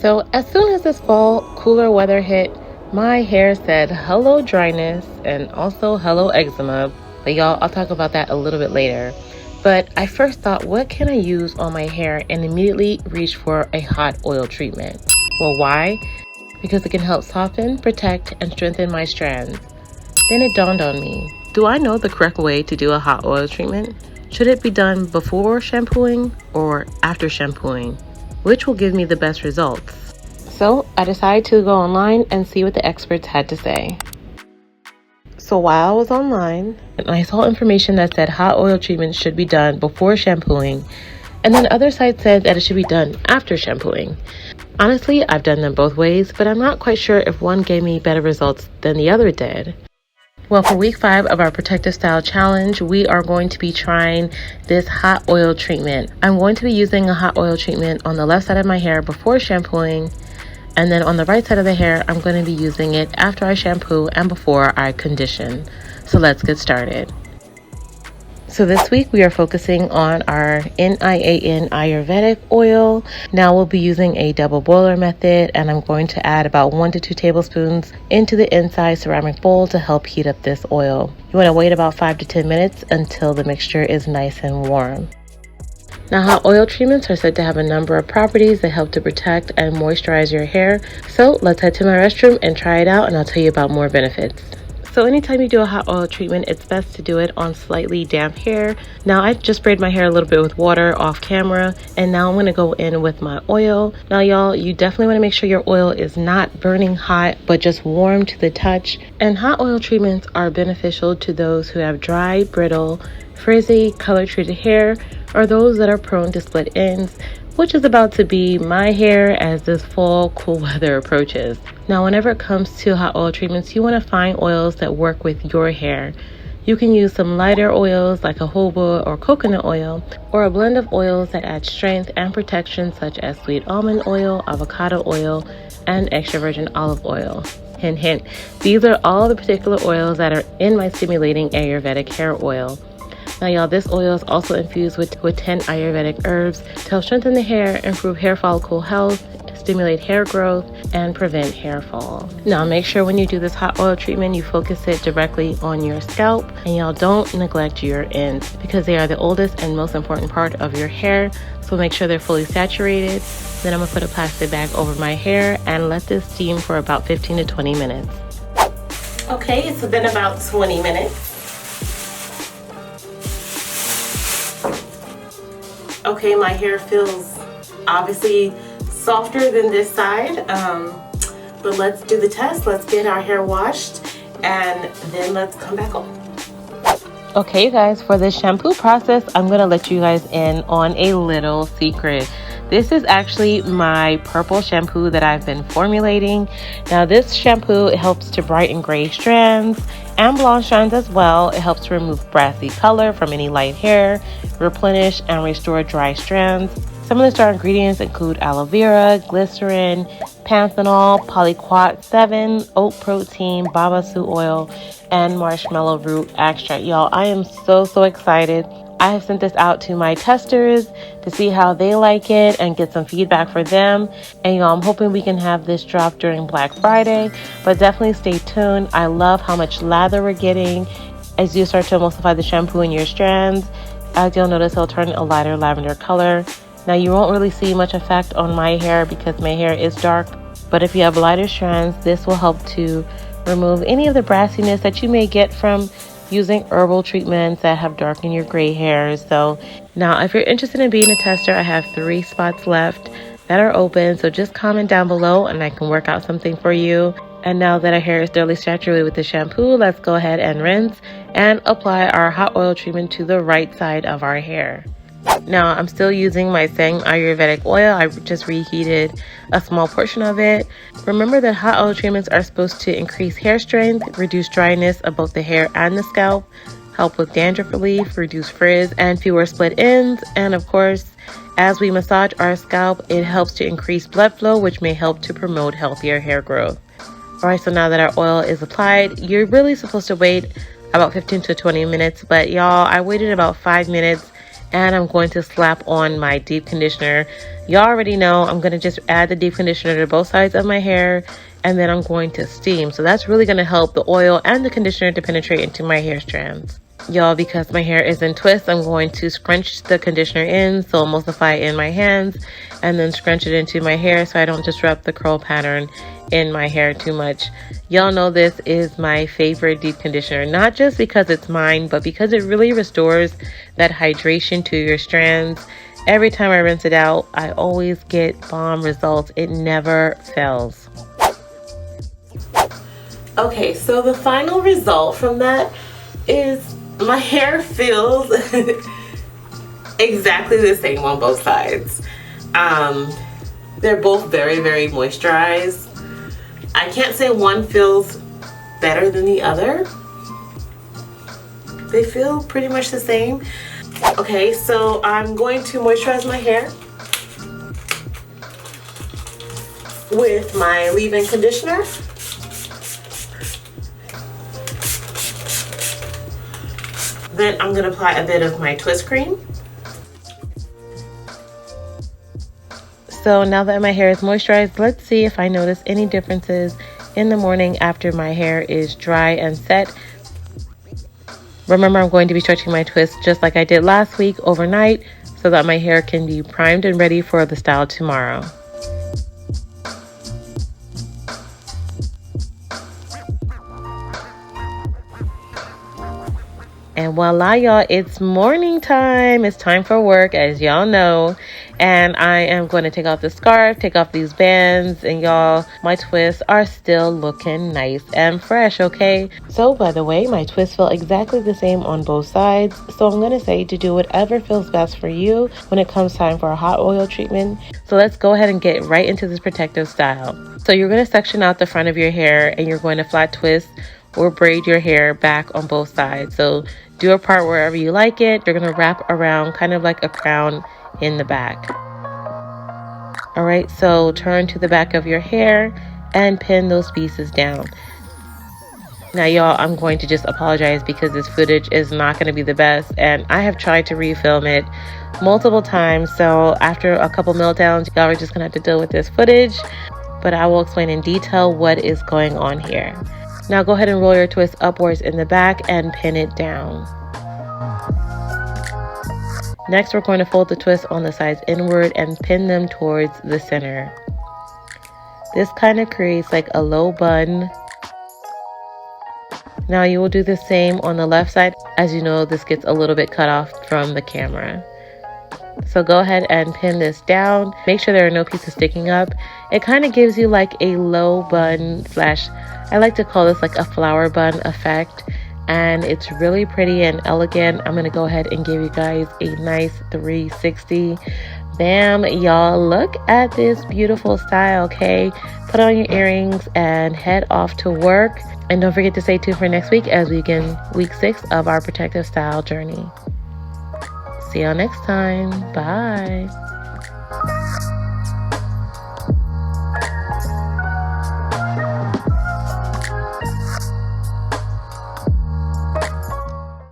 So as soon as this fall cooler weather hit, my hair said hello dryness and also hello eczema. But y'all, I'll talk about that a little bit later. But I first thought, what can I use on my hair, and immediately reached for a hot oil treatment. Well, why? Because it can help soften, protect, and strengthen my strands. Then it dawned on me, do I know the correct way to do a hot oil treatment? Should it be done before shampooing or after shampooing? Which will give me the best results? So I decided to go online and see what the experts had to say. So while I was online, I saw information that said hot oil treatments should be done before shampooing, and then other sites said that it should be done after shampooing. Honestly, I've done them both ways, but I'm not quite sure if one gave me better results than the other did. Well, for week 5 of our Protective Style Challenge, we are going to be trying this hot oil treatment. I'm going to be using a hot oil treatment on the left side of my hair before shampooing, and then on the right side of the hair, I'm going to be using it after I shampoo and before I condition. So let's get started. So this week we are focusing on our NIAN Ayurvedic oil. Now we'll be using a double boiler method, and I'm going to add about 1 to 2 tablespoons into the inside ceramic bowl to help heat up this oil. You want to wait about 5 to 10 minutes until the mixture is nice and warm. Now, hot oil treatments are said to have a number of properties that help to protect and moisturize your hair. So let's head to my restroom and try it out, and I'll tell you about more benefits. So anytime you do a hot oil treatment, it's best to do it on slightly damp hair. Now, I just sprayed my hair a little bit with water off camera, and now I'm going to go in with my oil. Now, y'all, you definitely want to make sure your oil is not burning hot, but just warm to the touch. And hot oil treatments are beneficial to those who have dry, brittle, frizzy, color-treated hair, or those that are prone to split ends, which is about to be my hair as this fall cool weather approaches. Now, whenever it comes to hot oil treatments, you want to find oils that work with your hair. You can use some lighter oils like jojoba or coconut oil, or a blend of oils that add strength and protection such as sweet almond oil, avocado oil, and extra virgin olive oil. Hint, hint, these are all the particular oils that are in my stimulating Ayurvedic hair oil. Now, y'all, this oil is also infused with 10 Ayurvedic herbs to help strengthen the hair, improve hair follicle health, stimulate hair growth, and prevent hair fall. Now, make sure when you do this hot oil treatment, you focus it directly on your scalp, and y'all don't neglect your ends because they are the oldest and most important part of your hair. So make sure they're fully saturated. Then I'm gonna put a plastic bag over my hair and let this steam for about 15 to 20 minutes. Okay, it's been about 20 minutes. Okay, my hair feels obviously softer than this side, but let's do the test. Let's get our hair washed, and then let's come back on. Okay, you guys, for the shampoo process, I'm gonna let you guys in on a little secret. This is actually my purple shampoo that I've been formulating. Now, this shampoo, it helps to brighten gray strands and blonde strands as well. It helps to remove brassy color from any light hair, replenish and restore dry strands. Some of the star ingredients include aloe vera, glycerin, panthenol, polyquat 7, oat protein, babasu oil, and marshmallow root extract. Y'all, I am so excited. I have sent this out to my testers to see how they like it and get some feedback for them. And y'all, I'm hoping we can have this drop during Black Friday, but definitely stay tuned. I love how much lather we're getting as you start to emulsify the shampoo in your strands. As you'll notice, it'll turn a lighter lavender color. Now, you won't really see much effect on my hair because my hair is dark, but if you have lighter strands, this will help to remove any of the brassiness that you may get from using herbal treatments that have darkened your gray hairs. So now, if you're interested in being a tester, I have 3 spots left that are open. So just comment down below and I can work out something for you. And now that our hair is thoroughly saturated with the shampoo, let's go ahead and rinse and apply our hot oil treatment to the right side of our hair. Now, I'm still using my same Ayurvedic oil. I just reheated a small portion of it. Remember that hot oil treatments are supposed to increase hair strength, reduce dryness of both the hair and the scalp, help with dandruff relief, reduce frizz and fewer split ends, and of course, as we massage our scalp, it helps to increase blood flow, which may help to promote healthier hair growth. Alright, so now that our oil is applied, you're really supposed to wait about 15 to 20 minutes, but y'all, I waited about 5 minutes And I'm going to slap on my deep conditioner. Y'all already know I'm going to just add the deep conditioner to both sides of my hair, and then I'm going to steam. So that's really going to help the oil and the conditioner to penetrate into my hair strands. Y'all, because my hair is in twists, I'm going to scrunch the conditioner in, so emulsify it in my hands, and then scrunch it into my hair so I don't disrupt the curl pattern in my hair too much. Y'all know this is my favorite deep conditioner, not just because it's mine, but because it really restores that hydration to your strands. Every time I rinse it out, I always get bomb results. It never fails. Okay, so the final result from that is my hair feels exactly the same on both sides. They're both very, very moisturized. I can't say one feels better than the other. They feel pretty much the same. Okay, so I'm going to moisturize my hair with my leave-in conditioner. Then I'm going to apply a bit of my twist cream. So now that my hair is moisturized, let's see if I notice any differences in the morning after my hair is dry and set. Remember, I'm going to be stretching my twists just like I did last week overnight so that my hair can be primed and ready for the style tomorrow. And voila, y'all, it's morning time. It's time for work, as y'all know. And I am going to take off the scarf, take off these bands, and y'all, my twists are still looking nice and fresh, okay? So, by the way, my twists feel exactly the same on both sides. So I'm going to say to do whatever feels best for you when it comes time for a hot oil treatment. So let's go ahead and get right into this protective style. So you're going to section out the front of your hair, and you're going to flat twist or braid your hair back on both sides. So do a part wherever you like it. You're going to wrap around kind of like a crown in the back. All right, so turn to the back of your hair and pin those pieces down. Now, y'all, I'm going to just apologize because this footage is not going to be the best, and I have tried to refilm it multiple times. So after a couple meltdowns, y'all are just going to have to deal with this footage, but I will explain in detail what is going on here. Now go ahead and roll your twist upwards in the back and pin it down. Next, we're going to fold the twist on the sides inward and pin them towards the center. This kind of creates like a low bun. Now you will do the same on the left side. As you know, this gets a little bit cut off from the camera. So go ahead and pin this down. Make sure there are no pieces sticking up. It kind of gives you like a low bun slash, I like to call this like a flower bun effect. And it's really pretty and elegant. I'm going to go ahead and give you guys a nice 360. Bam, y'all, look at this beautiful style, okay? Put on your earrings and head off to work. And don't forget to stay tuned for next week as we begin week 6 of our protective style journey. See y'all next time. Bye.